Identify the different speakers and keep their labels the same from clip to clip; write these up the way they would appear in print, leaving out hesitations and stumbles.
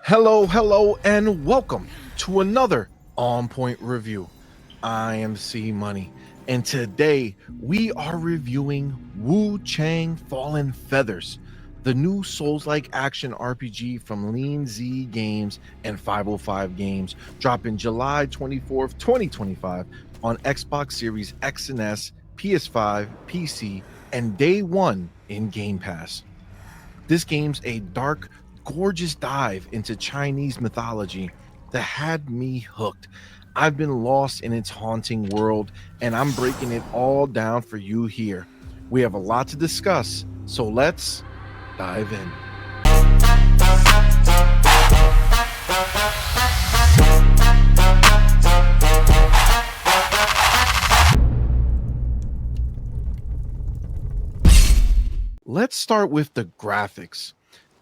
Speaker 1: Hello, and welcome to another OnPoint review. I am CMoney, and today we are reviewing Wuchang Fallen Feathers, the new Souls-like action RPG from Lean Z Games and 505 Games, dropping July 24th, 2025 on Xbox Series X and S, PS5, PC, and day one in Game Pass. This game's a dark, gorgeous dive into Chinese mythology that had me hooked. I've been lost in its haunting world, and I'm breaking it all down for you here. We have a lot to discuss, so let's dive in. Let's start with the graphics.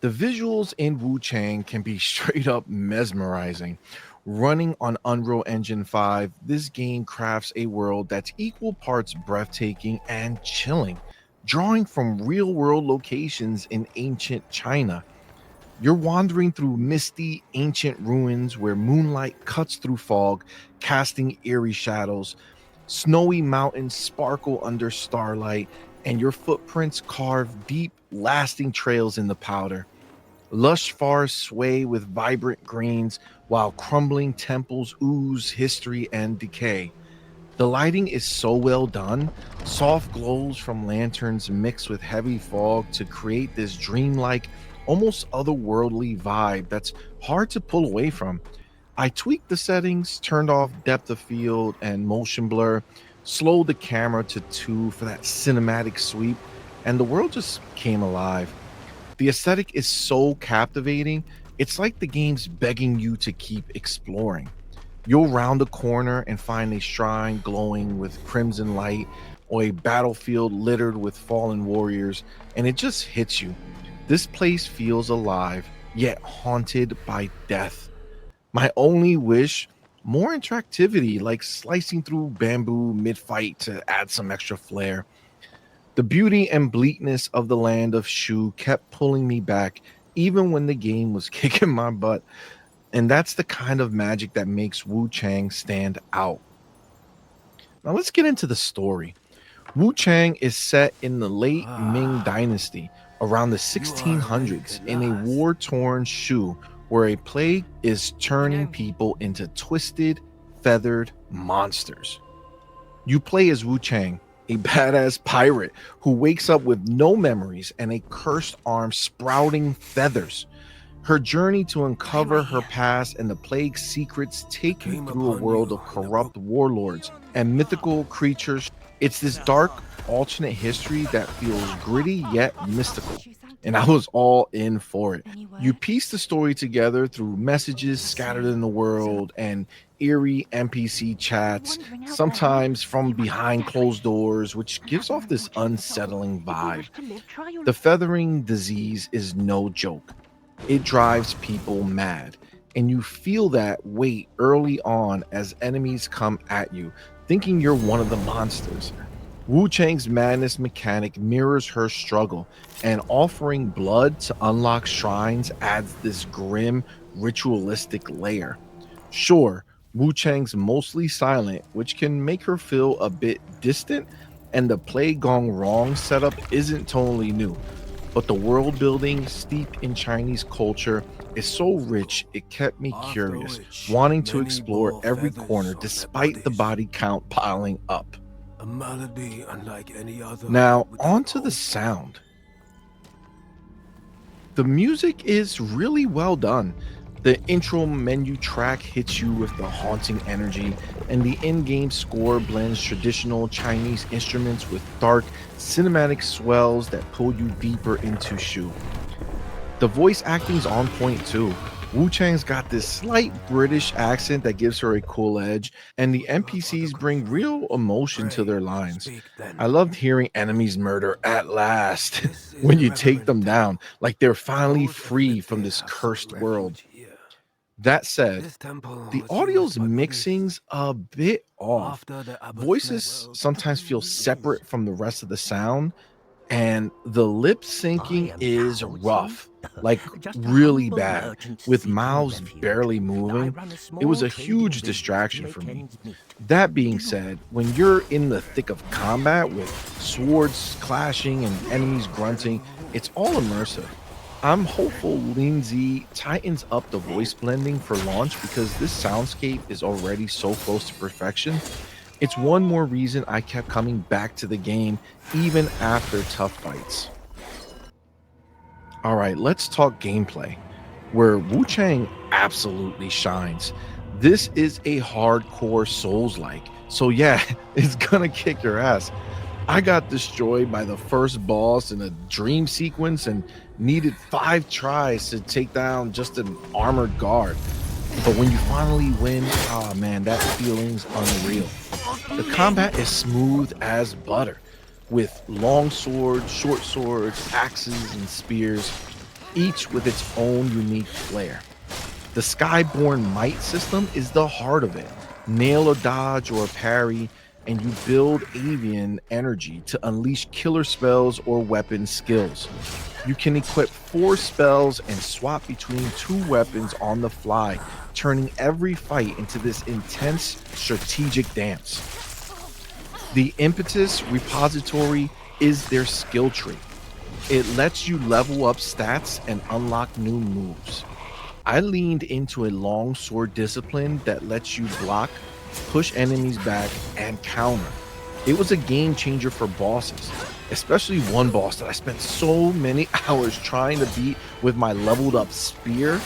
Speaker 1: The visuals in Wuchang can be straight up mesmerizing. Running on Unreal Engine 5, this game crafts a world that's equal parts breathtaking and chilling, drawing from real world locations in ancient China. You're wandering through misty, ancient ruins where moonlight cuts through fog, casting eerie shadows. Snowy mountains sparkle under starlight, and your footprints carve deep, lasting trails in the powder. Lush forests sway with vibrant greens, while crumbling temples ooze history and decay. The lighting is so well done, soft glows from lanterns mix with heavy fog to create this dreamlike, almost otherworldly vibe that's hard to pull away from. I tweaked the settings, turned off depth of field and motion blur, slowed the camera to 2 for that cinematic sweep, and the world just came alive. The aesthetic is so captivating, it's like the game's begging you to keep exploring. You'll round a corner and find a shrine glowing with crimson light or a battlefield littered with fallen warriors, and it just hits you. This place feels alive, yet haunted by death. My only wish, more interactivity, like slicing through bamboo mid fight to add some extra flair. The beauty and bleakness of the land of Shu kept pulling me back, even when the game was kicking my butt. And that's the kind of magic that makes Wu Chang stand out. Now let's get into the story. Wu Chang is set in the late Ming Dynasty, around the 1600s, in a war torn Shu where a plague is turning people into twisted, feathered monsters. You play as Wu Chang, a badass pirate who wakes up with no memories and a cursed arm sprouting feathers. Her journey to uncover her past and the plague's secrets take you through a world of corrupt warlords and mythical creatures. It's this dark, alternate history that feels gritty yet mystical, and I was all in for it. You piece the story together through messages scattered in the world and eerie NPC chats, sometimes from behind closed doors, which gives off this unsettling vibe. The feathering disease is no joke. It drives people mad, and you feel that weight early on as enemies come at you, thinking you're one of the monsters. Wu Chang's madness mechanic mirrors her struggle, and offering blood to unlock shrines adds this grim, ritualistic layer. Sure, Wu Chang's mostly silent, which can make her feel a bit distant, and the play gone wrong setup isn't totally new. But the world building, steeped in Chinese culture, is so rich it kept me curious, wanting to explore every corner despite the body count piling up.
Speaker 2: A melody unlike any other.
Speaker 1: Now, on to the sound. The music is really well done. The intro menu track hits you with the haunting energy, and the in game score blends traditional Chinese instruments with dark, cinematic swells that pull you deeper into Shu. The voice acting's on point too. Wu Chang's got this slight British accent that gives her a cool edge, and the NPCs bring real emotion to their lines. I loved hearing enemies murder at last when you take them down, like they're finally free from this cursed world. That said, the audio's mixing's a bit off. Voices sometimes feel separate from the rest of the sound, and the lip syncing is rough. like
Speaker 3: Just a
Speaker 1: really
Speaker 3: humble
Speaker 1: bad,
Speaker 3: merchant
Speaker 1: with
Speaker 3: seeking
Speaker 1: mouths
Speaker 3: refuge.
Speaker 1: barely
Speaker 3: And I
Speaker 1: moving.
Speaker 3: run a
Speaker 1: It was
Speaker 3: small
Speaker 1: a
Speaker 3: trading
Speaker 1: huge
Speaker 3: business
Speaker 1: distraction
Speaker 3: to
Speaker 1: for
Speaker 3: make
Speaker 1: me.
Speaker 3: ends meet.
Speaker 1: That being
Speaker 3: You-
Speaker 1: said, when you're in the thick of combat with swords clashing and enemies grunting, it's all immersive. I'm hopeful Lindsay tightens up the voice blending for launch because this soundscape is already so close to perfection. It's one more reason I kept coming back to the game even after tough fights. All right, let's talk gameplay, where Wuchang absolutely shines. This is a hardcore Souls like. So, yeah, it's gonna kick your ass. I got destroyed by the first boss in a dream sequence and needed 5 tries to take down just an armored guard. But when you finally win, oh man, that feeling's unreal. The combat is smooth as butter, with long swords, short swords, axes, and spears, each with its own unique flair. The Skyborn Might system is the heart of it. Nail a dodge or a parry, and you build avian energy to unleash killer spells or weapon skills. You can equip 4 spells and swap between 2 weapons on the fly, turning every fight into this intense strategic dance. The impetus repository is their skill tree. It lets you level up stats and unlock new moves. I leaned into a long sword discipline that lets you block, push enemies back, and counter. It was a game changer for bosses, especially one boss that I spent so many hours trying to beat with my leveled up spear,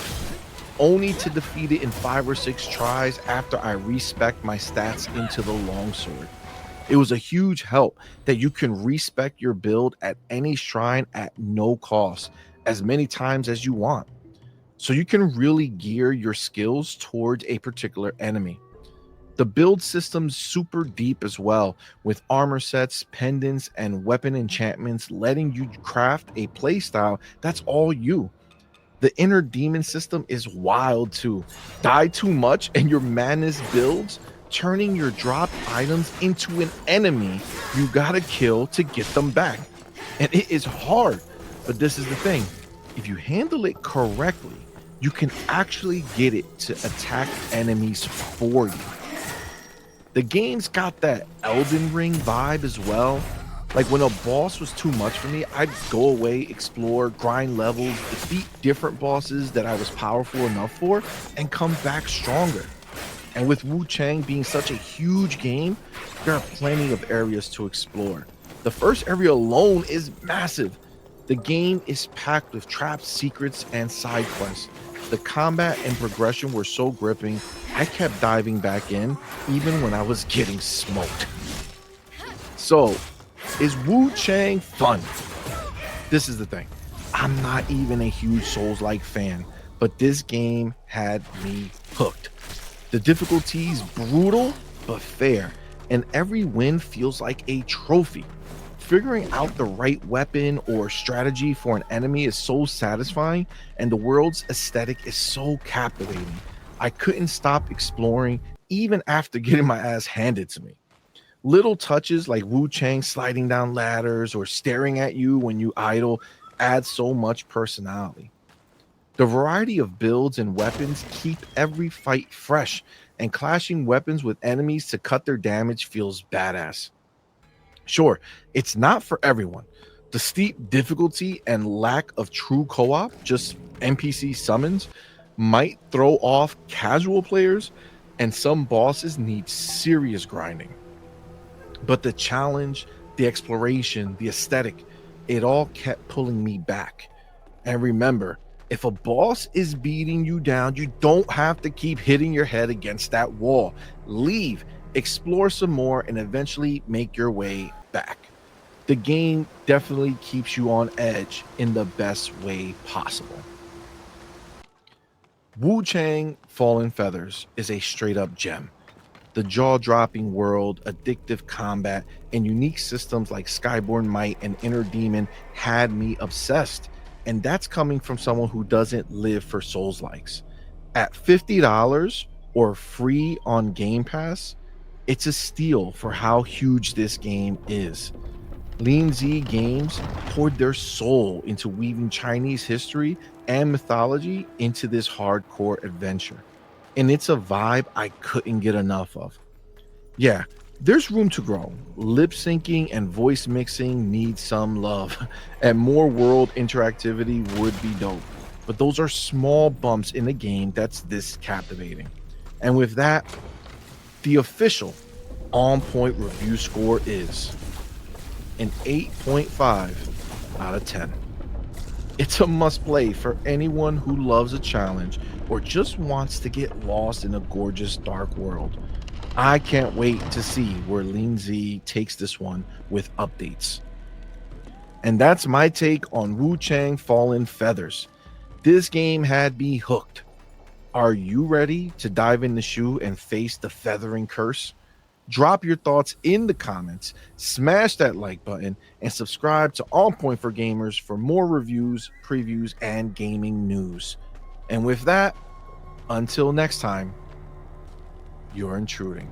Speaker 1: only to defeat it in 5 or 6 tries after I respec my stats into the longsword. It was a huge help that you can respec your build at any shrine at no cost, as many times as you want. So you can really gear your skills towards a particular enemy. The build system's super deep as well, with armor sets, pendants, and weapon enchantments letting you craft a playstyle that's all you. The inner demon system is wild too. Die too much and your madness builds, turning your dropped items into an enemy you gotta kill to get them back. And it is hard, but this is the thing. If you handle it correctly, you can actually get it to attack enemies for you. The game's got that Elden Ring vibe as well. Like when a boss was too much for me, I'd go away, explore, grind levels, defeat different bosses that I was powerful enough for, and come back stronger. And with Wu Chang being such a huge game, there are plenty of areas to explore. The first area alone is massive. The game is packed with traps, secrets, and side quests. The combat and progression were so gripping, I kept diving back in even when I was getting smoked. So, is Wu Chang fun? This is the thing. I'm not even a huge Souls like fan, but this game had me hooked. The difficulty's brutal but fair, and every win feels like a trophy. Figuring out the right weapon or strategy for an enemy is so satisfying, and the world's aesthetic is so captivating. I couldn't stop exploring even after getting my ass handed to me. Little touches like Wu Chang sliding down ladders or staring at you when you idle add so much personality. The variety of builds and weapons keep every fight fresh, and clashing weapons with enemies to cut their damage feels badass. Sure, it's not for everyone. The steep difficulty and lack of true co op, just NPC summons, might throw off casual players, and some bosses need serious grinding. But the challenge, the exploration, the aesthetic, it all kept pulling me back. And remember, if a boss is beating you down, you don't have to keep hitting your head against that wall. Leave, explore some more, and eventually make your way back. The game definitely keeps you on edge in the best way possible. Wu Chang Fallen Feathers is a straight up gem. The jaw dropping world, addictive combat, and unique systems like Skyborn Might and Inner Demon had me obsessed. And that's coming from someone who doesn't live for Souls likes. At $50 or free on Game Pass, it's a steal for how huge this game is. Lean Z Games poured their soul into weaving Chinese history and mythology into this hardcore adventure. And it's a vibe I couldn't get enough of. Yeah, there's room to grow. Lip syncing and voice mixing need some love, and more world interactivity would be dope. But those are small bumps in a game that's this captivating. And with that, the official on-point review score is an 8.5 out of 10. It's a must play for anyone who loves a challenge or just wants to get lost in a gorgeous dark world. I can't wait to see where Lean Z takes this one with updates. And that's my take on Wuchang Fallen Feathers. This game had me hooked. Are you ready to dive in the shoe and face the feathering curse? Drop your thoughts in the comments, smash that like button, and subscribe to OnPoint for Gamers for more reviews, previews, and gaming news. And with that, until next time, you're intruding.